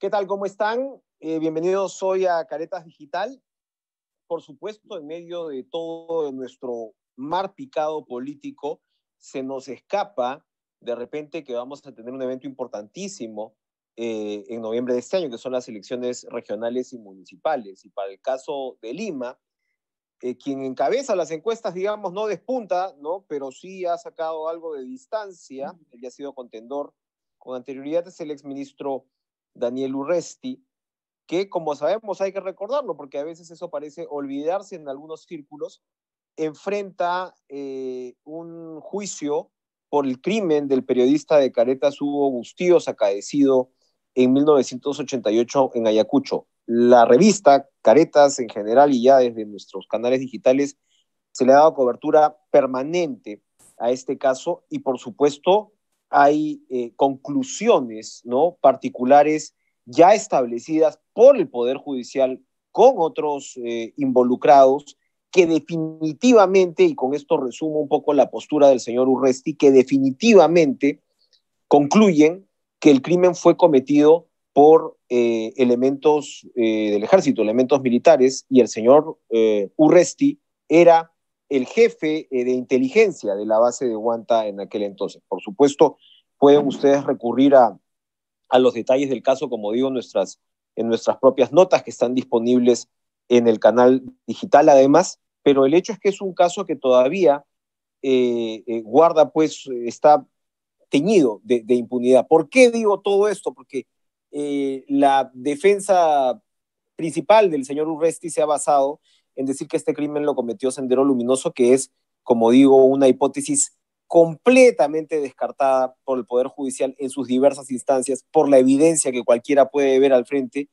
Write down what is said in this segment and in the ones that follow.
¿Qué tal? ¿Cómo están? Bienvenidos hoy a Caretas Digital. Por supuesto, en medio de todo nuestro mar picado político, se nos escapa de repente que vamos a tener un evento importantísimo en noviembre de este año, que son las elecciones regionales y municipales. Y para el caso de Lima, quien encabeza las encuestas, digamos, no despunta, ¿no? Pero sí ha sacado algo de distancia. Él ya ha sido contendor con anterioridad, es el exministro Daniel Urresti, que, como sabemos, hay que recordarlo, porque a veces eso parece olvidarse en algunos círculos, enfrenta un juicio por el crimen del periodista de Caretas Hugo Bustíos, acaecido en 1988 en Ayacucho. La revista Caretas en general y ya desde nuestros canales digitales se le ha dado cobertura permanente a este caso y, por supuesto, hay conclusiones, ¿no?, particulares ya establecidas por el Poder Judicial con otros involucrados que definitivamente, y con esto resumo un poco la postura del señor Urresti, que definitivamente concluyen que el crimen fue cometido por elementos del ejército, elementos militares, y el señor Urresti era el jefe de inteligencia de la base de Huanta en aquel entonces. Por supuesto, pueden ustedes recurrir a los detalles del caso, como digo, en nuestras propias notas que están disponibles en el canal digital además, pero el hecho es que es un caso que todavía guarda, pues, está teñido de impunidad. ¿Por qué digo todo esto? Porque la defensa principal del señor Urresti se ha basado en decir que este crimen lo cometió Sendero Luminoso, que es, como digo, una hipótesis completamente descartada por el Poder Judicial en sus diversas instancias, por la evidencia que cualquiera puede ver al frente.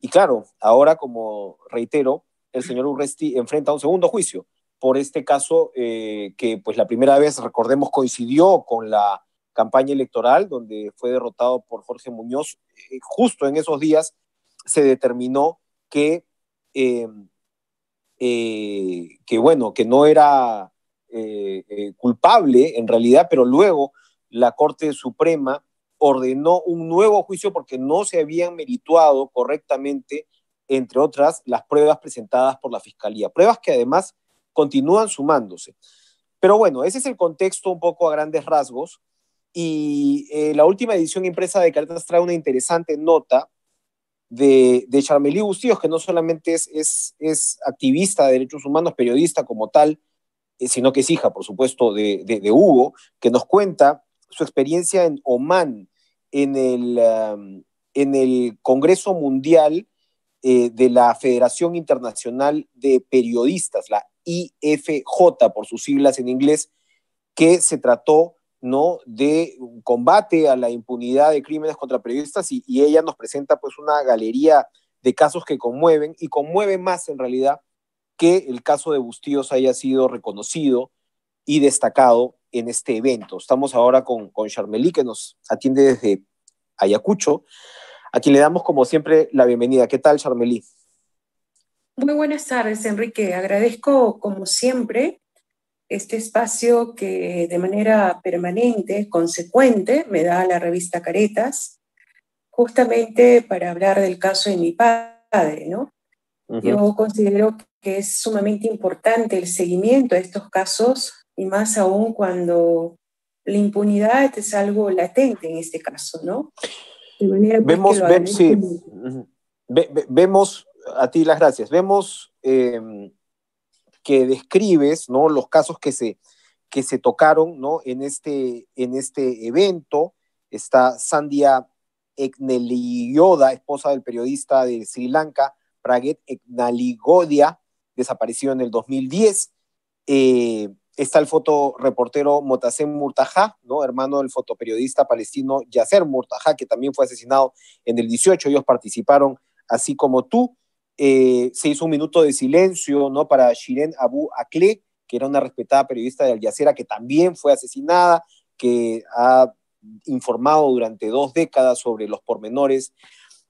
Y claro, ahora, como reitero, el señor Urresti enfrenta un segundo juicio por este caso que, pues, la primera vez, recordemos, coincidió con la campaña electoral, donde fue derrotado por Jorge Muñoz. Justo en esos días se determinó eh, bueno, que no era culpable en realidad, pero luego la Corte Suprema ordenó un nuevo juicio porque no se habían merituado correctamente, entre otras, las pruebas presentadas por la Fiscalía, pruebas que además continúan sumándose. Pero bueno, ese es el contexto un poco a grandes rasgos, y la última edición impresa de Caretas trae una interesante nota de Charmelí Bustíos, que no solamente es activista de derechos humanos, periodista como tal, sino que es hija, por supuesto, de Hugo, que nos cuenta su experiencia en Omán, en el Congreso Mundial de la Federación Internacional de Periodistas, la IFJ, por sus siglas en inglés, que se trató, ¿no?, de combate a la impunidad de crímenes contra periodistas, y ella nos presenta, pues, una galería de casos que conmueven, y conmueve más en realidad que el caso de Bustíos haya sido reconocido y destacado en este evento. Estamos ahora con Charmelí, que nos atiende desde Ayacucho, a quien le damos, como siempre, la bienvenida. ¿Qué tal, Charmelí? Muy buenas tardes, Enrique. Agradezco, como siempre, este espacio que de manera permanente, consecuente, me da la revista Caretas, justamente para hablar del caso de mi padre, ¿no? Yo considero que es sumamente importante el seguimiento de estos casos, y más aún cuando la impunidad es algo latente en este caso, ¿no? De manera pues, que lo agradezco. Sí. Vemos, a ti las gracias, vemos que describes, ¿no?, los casos que se tocaron, ¿no?, en este evento. Está Sandhya Ekneligoda, esposa del periodista de Sri Lanka, Praget Eknaligodia, desapareció en el 2010. Está el fotoreportero Motasem Murtaja, ¿no?, hermano del fotoperiodista palestino Yasser Murtaja, que también fue asesinado en el 18. Ellos participaron, así como tú. Se hizo un minuto de silencio, ¿no?, para Shirin Abu Akleh, que era una respetada periodista de Al Jazeera, que también fue asesinada, que ha informado durante 2 décadas sobre los pormenores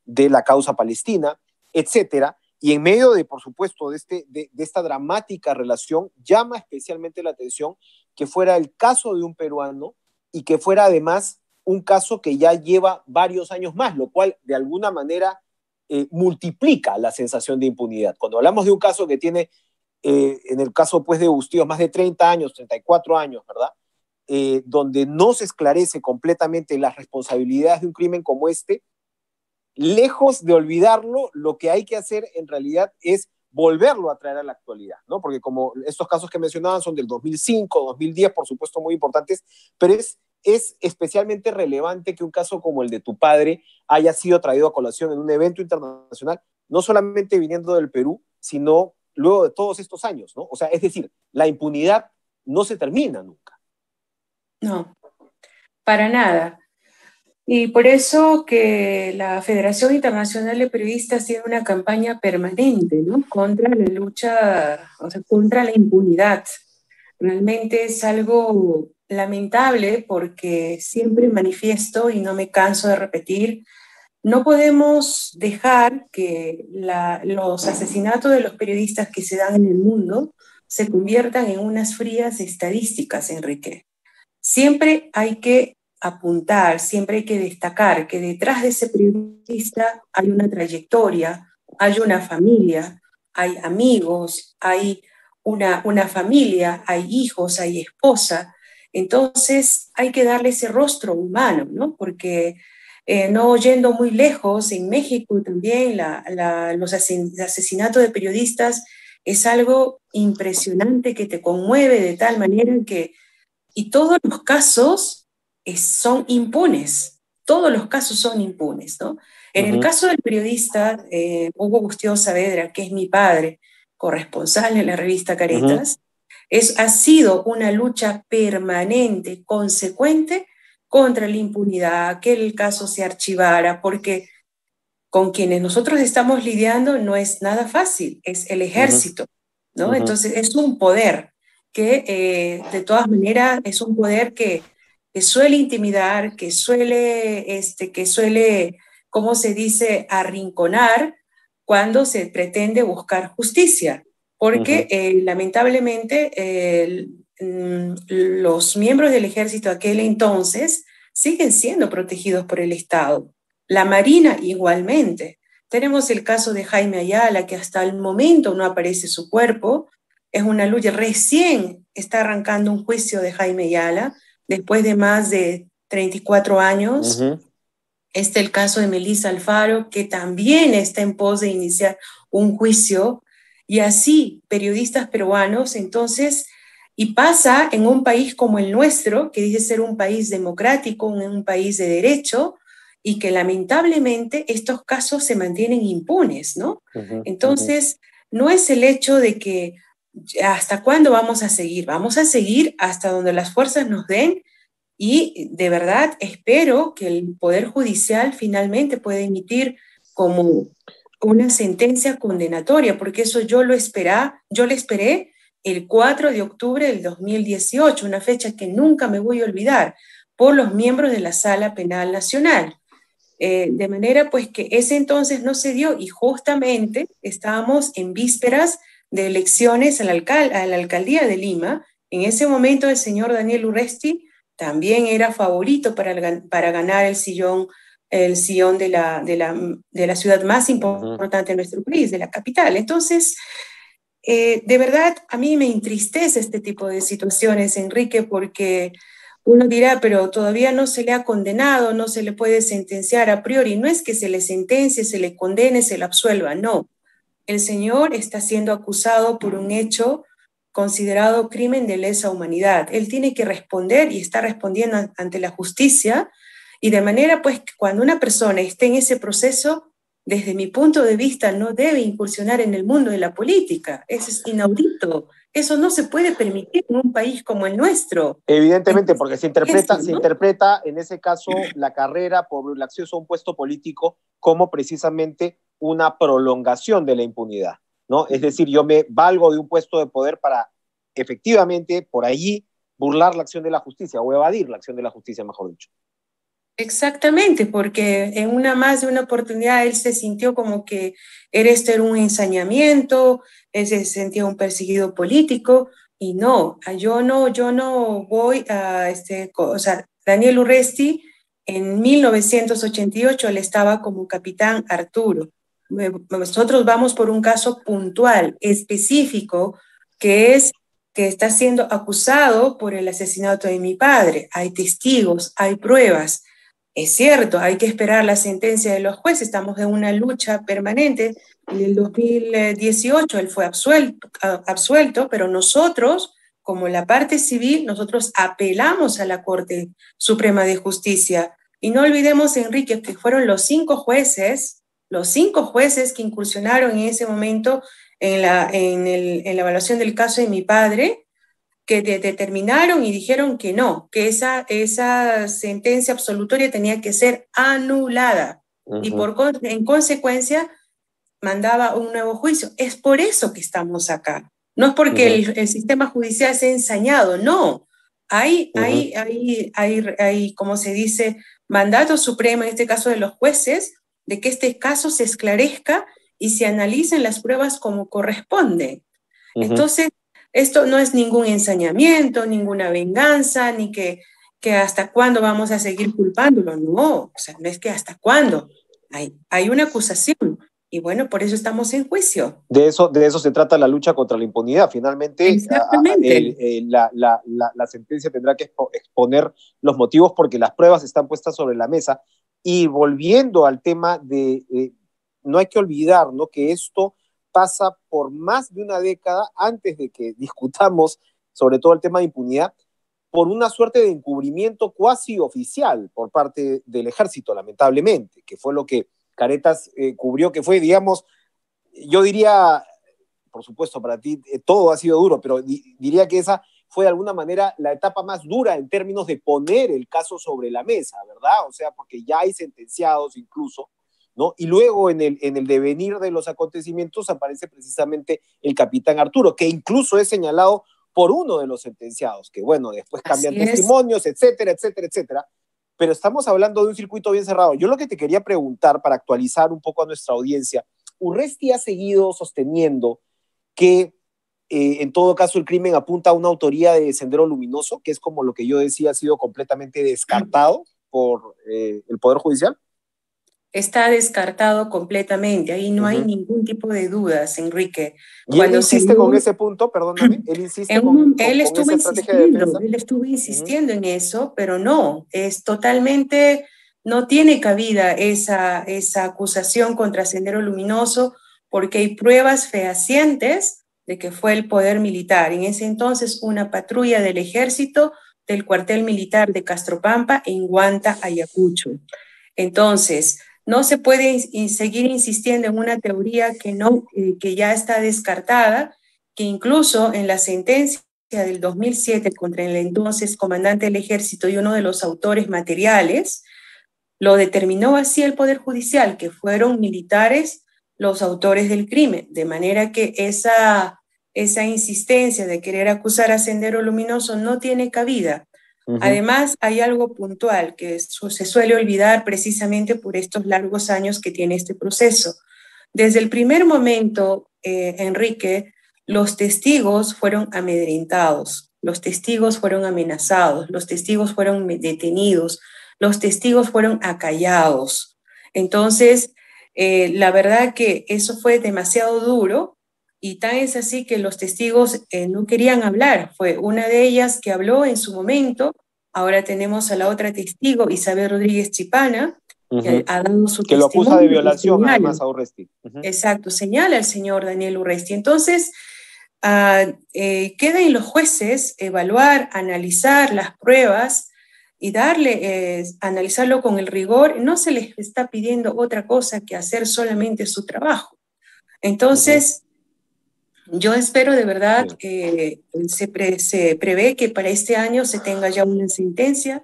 de la causa palestina, etcétera. Y en medio de, por supuesto, de esta dramática relación, llama especialmente la atención que fuera el caso de un peruano y que fuera además un caso que ya lleva varios años más, lo cual de alguna manera multiplica la sensación de impunidad. Cuando hablamos de un caso que tiene, en el caso pues de Bustillos, más de 30 años, 34 años, ¿verdad? Donde no se esclarece completamente las responsabilidades de un crimen como este, lejos de olvidarlo, lo que hay que hacer en realidad es volverlo a traer a la actualidad, ¿no? Porque como estos casos que mencionaban son del 2005, 2010, por supuesto muy importantes, pero es especialmente relevante que un caso como el de tu padre haya sido traído a colación en un evento internacional, no solamente viniendo del Perú, sino luego de todos estos años, ¿no? O sea, es decir, la impunidad no se termina nunca. No, para nada. Y por eso que la Federación Internacional de Periodistas tiene una campaña permanente, ¿no? Contra la lucha, o sea, contra la impunidad. Realmente es algo lamentable porque siempre manifiesto y no me canso de repetir, no podemos dejar que los asesinatos de los periodistas que se dan en el mundo se conviertan en unas frías estadísticas, Enrique. Siempre hay que apuntar, siempre hay que destacar que detrás de ese periodista hay una trayectoria, hay una familia, hay amigos, hay una familia, hay hijos, hay esposa. Entonces hay que darle ese rostro humano, ¿no? Porque no yendo muy lejos, en México también los asesinatos de periodistas es algo impresionante que te conmueve de tal manera que y todos los casos son impunes, todos los casos son impunes, ¿no? En el caso del periodista Hugo Bustillos Saavedra, que es mi padre, corresponsal en la revista Caretas, ha sido una lucha permanente, consecuente, contra la impunidad, que el caso se archivara, porque con quienes nosotros estamos lidiando no es nada fácil, es el ejército, ¿no? Entonces es un poder que de todas maneras es un poder que suele intimidar, que suele, ¿cómo se dice?, arrinconar cuando se pretende buscar justicia, porque lamentablemente los miembros del ejército de aquel entonces siguen siendo protegidos por el Estado. La Marina igualmente. Tenemos el caso de Jaime Ayala, que hasta el momento no aparece su cuerpo. Es una lucha, recién está arrancando un juicio de Jaime Ayala, después de más de 34 años. Está el caso de Melissa Alfaro, que también está en pos de iniciar un juicio. Y así, periodistas peruanos, entonces, y pasa en un país como el nuestro, que dice ser un país democrático, un país de derecho, y que lamentablemente estos casos se mantienen impunes, ¿no? Entonces, no es el hecho de que hasta cuándo vamos a seguir hasta donde las fuerzas nos den, y de verdad espero que el Poder Judicial finalmente pueda emitir como una sentencia condenatoria, porque eso yo lo esperé el 4 de octubre del 2018, una fecha que nunca me voy a olvidar, por los miembros de la Sala Penal Nacional. De manera pues que ese entonces no se dio y justamente estábamos en vísperas de elecciones a la alcaldía de Lima. En ese momento el señor Daniel Urresti también era favorito para ganar el sillón de la ciudad más importante de nuestro país, de la capital. Entonces, de verdad, a mí me entristece este tipo de situaciones, Enrique, porque uno dirá, pero todavía no se le ha condenado, no se le puede sentenciar a priori. No es que se le sentencie, se le condene, se le absuelva, no. El señor está siendo acusado por un hecho considerado crimen de lesa humanidad. Él tiene que responder y está respondiendo ante la justicia, y de manera pues que cuando una persona esté en ese proceso, desde mi punto de vista, no debe incursionar en el mundo de la política. Eso es inaudito. Eso no se puede permitir en un país como el nuestro. Evidentemente, porque se interpreta en ese caso la carrera por el acceso a un puesto político como precisamente una prolongación de la impunidad, ¿no? Es decir, yo me valgo de un puesto de poder para efectivamente por allí burlar la acción de la justicia o evadir la acción de la justicia, mejor dicho. Exactamente, porque en más de una oportunidad él se sintió como que era un ensañamiento, él se sentía un perseguido político, y no, yo no voy a, o sea, Daniel Urresti En 1988 él estaba como capitán Arturo. Nosotros vamos por un caso puntual, específico, que es que está siendo acusado por el asesinato de mi padre. Hay testigos, hay pruebas. Es cierto, hay que esperar la sentencia de los jueces, estamos en una lucha permanente. En el 2018 él fue absuelto, pero nosotros, como la parte civil, nosotros apelamos a la Corte Suprema de Justicia. Y no olvidemos, Enrique, que fueron los cinco jueces que incursionaron en ese momento en la evaluación del caso de mi padre, que determinaron y dijeron que no, que esa sentencia absolutoria tenía que ser anulada. Y en consecuencia mandaba un nuevo juicio. Es por eso que estamos acá. No es porque el sistema judicial se ha ensañado, no. Hay, como se dice, mandato supremo, en este caso de los jueces, de que este caso se esclarezca y se analicen las pruebas como corresponde. Entonces, esto no es ningún ensañamiento, ninguna venganza, ni que hasta cuándo vamos a seguir culpándolo. No, o sea, no es que hasta cuándo. Hay una acusación y bueno, por eso estamos en juicio. De eso se trata la lucha contra la impunidad. Finalmente, la sentencia tendrá que exponer los motivos porque las pruebas están puestas sobre la mesa. Y volviendo al tema no hay que olvidar, ¿no?, que esto pasa por más de una década antes de que discutamos sobre todo el tema de impunidad, por una suerte de encubrimiento cuasi oficial por parte del ejército, lamentablemente, que fue lo que Caretas cubrió, que fue, digamos, yo diría, por supuesto para ti todo ha sido duro, pero diría que esa fue de alguna manera la etapa más dura en términos de poner el caso sobre la mesa, ¿verdad? O sea, porque ya hay sentenciados incluso, ¿no? Y luego en el devenir de los acontecimientos aparece precisamente el capitán Arturo, que incluso es señalado por uno de los sentenciados, que bueno, después cambian testimonios, etcétera, etcétera, etcétera. Pero estamos hablando de un circuito bien cerrado. Yo lo que te quería preguntar, para actualizar un poco a nuestra audiencia, Urresti ha seguido sosteniendo que en todo caso el crimen apunta a una autoría de Sendero Luminoso, que es como lo que yo decía, ha sido completamente descartado por el Poder Judicial. Está descartado completamente, ahí no hay ningún tipo de dudas, Enrique. ¿Y él insiste con ese punto? Perdóname, él insiste con esa estrategia de defensa. Él estuvo insistiendo en eso, pero no, es totalmente, no tiene cabida esa acusación contra Sendero Luminoso, porque hay pruebas fehacientes de que fue el poder militar. En ese entonces, una patrulla del ejército del cuartel militar de Castropampa en Huanta, Ayacucho. Entonces, no se puede seguir insistiendo en una teoría que ya está descartada, que incluso en la sentencia del 2007 contra el entonces comandante del ejército y uno de los autores materiales, lo determinó así el Poder Judicial, que fueron militares los autores del crimen, de manera que esa insistencia de querer acusar a Sendero Luminoso no tiene cabida. Además, hay algo puntual que se suele olvidar precisamente por estos largos años que tiene este proceso. Desde el primer momento, Enrique, los testigos fueron amedrentados, los testigos fueron amenazados, los testigos fueron detenidos, los testigos fueron acallados. Entonces, la verdad que eso fue demasiado duro. Y tan es así que los testigos no querían hablar. Fue una de ellas que habló en su momento. Ahora tenemos a la otra testigo, Isabel Rodríguez Chipana, que ha dado su testimonio. Que lo acusa de violación, además, a Urresti. Exacto, señala al señor Daniel Urresti. Entonces, queda en los jueces evaluar, analizar las pruebas y analizarlo con el rigor. No se les está pidiendo otra cosa que hacer solamente su trabajo. Entonces, yo espero de verdad que se prevé que para este año se tenga ya una sentencia.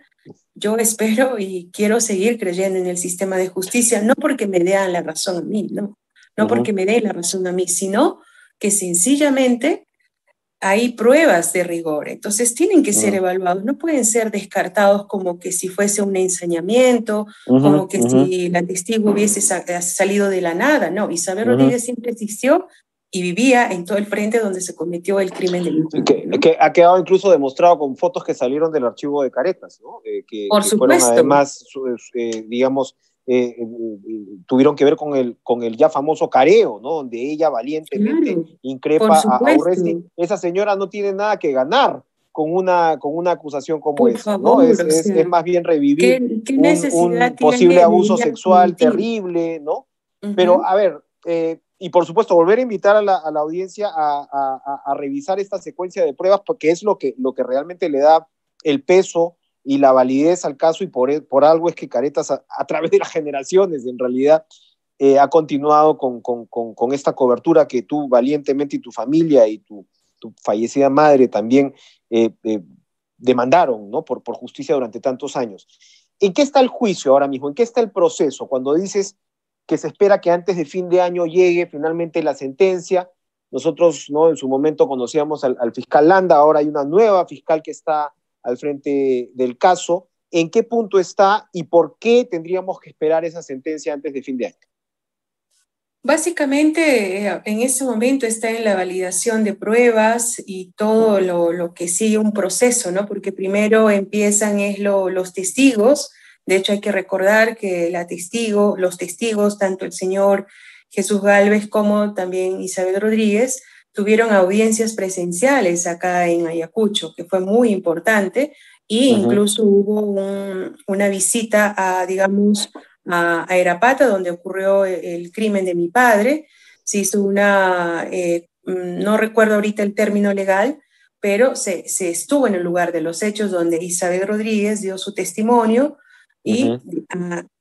Yo espero y quiero seguir creyendo en el sistema de justicia, no porque me den la razón a mí, no porque me den la razón a mí, sino que sencillamente hay pruebas de rigor, entonces tienen que ser evaluados, no pueden ser descartados como que si fuese un ensañamiento, como que si la testigo hubiese salido de la nada, no. Isabel Rodríguez siempre existió y vivía en todo el frente donde se cometió el crimen de mi padre, ¿no? Que ha quedado incluso demostrado con fotos que salieron del archivo de Caretas, ¿no? Por Que fueron supuesto. además, digamos, tuvieron que ver con el ya famoso careo, ¿no? Donde ella valientemente Claro, por increpa a Urresti. supuesto. Esa señora no tiene nada que ganar con una acusación como Por esa, ¿no? favor, o sea, Es más bien revivir ¿qué necesidad un posible tiene de abuso ella sexual mentir? terrible, ¿no? Pero, Ujú. a ver, y por supuesto, volver a invitar a la audiencia a revisar esta secuencia de pruebas, porque es lo que realmente le da el peso y la validez al caso, y por algo es que Caretas, a través de las generaciones, en realidad, ha continuado con esta cobertura que tú valientemente y tu familia y tu fallecida madre también demandaron, ¿no? Por justicia durante tantos años. ¿En qué está el juicio ahora mismo? ¿En qué está el proceso? Cuando dices que se espera que antes de fin de año llegue finalmente la sentencia. Nosotros, ¿no? En su momento conocíamos al fiscal Landa, ahora hay una nueva fiscal que está al frente del caso. ¿En qué punto está y por qué tendríamos que esperar esa sentencia antes de fin de año? Básicamente, en ese momento está en la validación de pruebas y todo lo que sigue un proceso, ¿no? Porque primero empiezan los testigos. De hecho, hay que recordar que los testigos, tanto el señor Jesús Gálvez como también Isabel Rodríguez, tuvieron audiencias presenciales acá en Ayacucho, que fue muy importante, e incluso hubo una visita a, digamos, a Erapata, donde ocurrió el crimen de mi padre. Se hizo no recuerdo ahorita el término legal, pero se estuvo en el lugar de los hechos donde Isabel Rodríguez dio su testimonio y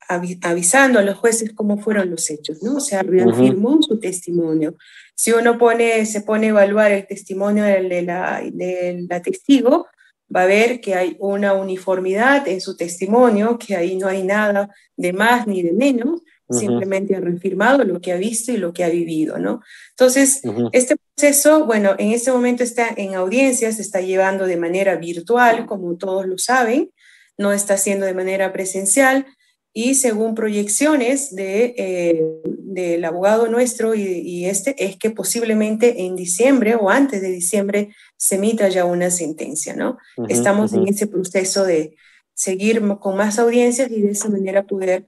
avisando a los jueces cómo fueron los hechos, ¿no? O sea, reafirmó su testimonio. Si uno se pone a evaluar el testimonio de la testigo, va a ver que hay una uniformidad en su testimonio, que ahí no hay nada de más ni de menos, simplemente ha reafirmado lo que ha visto y lo que ha vivido, ¿no? Entonces, este proceso, bueno, en este momento está en audiencias, se está llevando de manera virtual, como todos lo saben, no está haciendo de manera presencial, y según proyecciones del abogado nuestro es que posiblemente en diciembre o antes de diciembre se emita ya una sentencia, ¿no? Estamos en ese proceso de seguir con más audiencias y de esa manera poder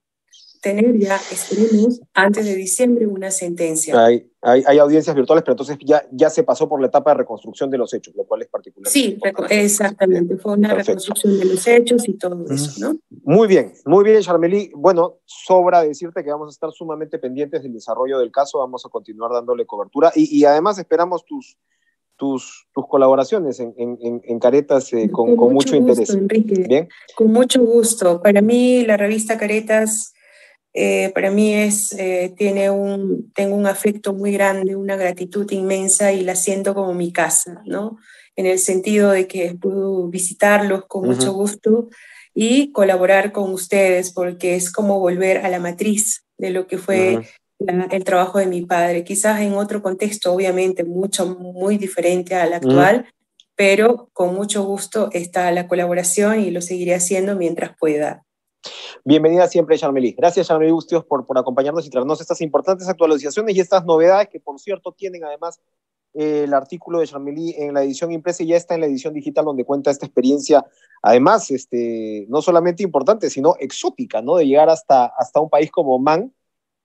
tener ya, esperemos, antes de diciembre una sentencia. Hay audiencias virtuales, pero entonces ya se pasó por la etapa de reconstrucción de los hechos, lo cual es particularmente importante. Exactamente, fue una reconstrucción de los hechos y todo eso, ¿no? Muy bien, Charmely. Bueno, sobra decirte que vamos a estar sumamente pendientes del desarrollo del caso, vamos a continuar dándole cobertura y además esperamos tus colaboraciones en Caretas con mucho interés. Enrique, ¿Bien? Con mucho gusto. Para mí la revista Caretas para mí tengo un afecto muy grande, una gratitud inmensa y la siento como mi casa, ¿no? En el sentido de que puedo visitarlos con mucho gusto y colaborar con ustedes porque es como volver a la matriz de lo que fue el trabajo de mi padre, quizás en otro contexto, obviamente, muy diferente al actual, pero con mucho gusto está la colaboración y lo seguiré haciendo mientras pueda. Bienvenida siempre, Charmely. Gracias, Charmely Bustos, por acompañarnos y traernos estas importantes actualizaciones y estas novedades que, por cierto, tienen además el artículo de Charmely en la edición impresa y ya está en la edición digital donde cuenta esta experiencia, además, no solamente importante, sino exótica, ¿no? De llegar hasta un país como Oman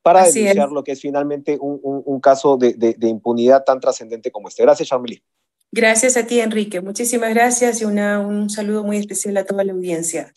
para denunciar lo que es finalmente un caso de impunidad tan trascendente como este. Gracias, Charmely. Gracias a ti, Enrique. Muchísimas gracias y un saludo muy especial a toda la audiencia.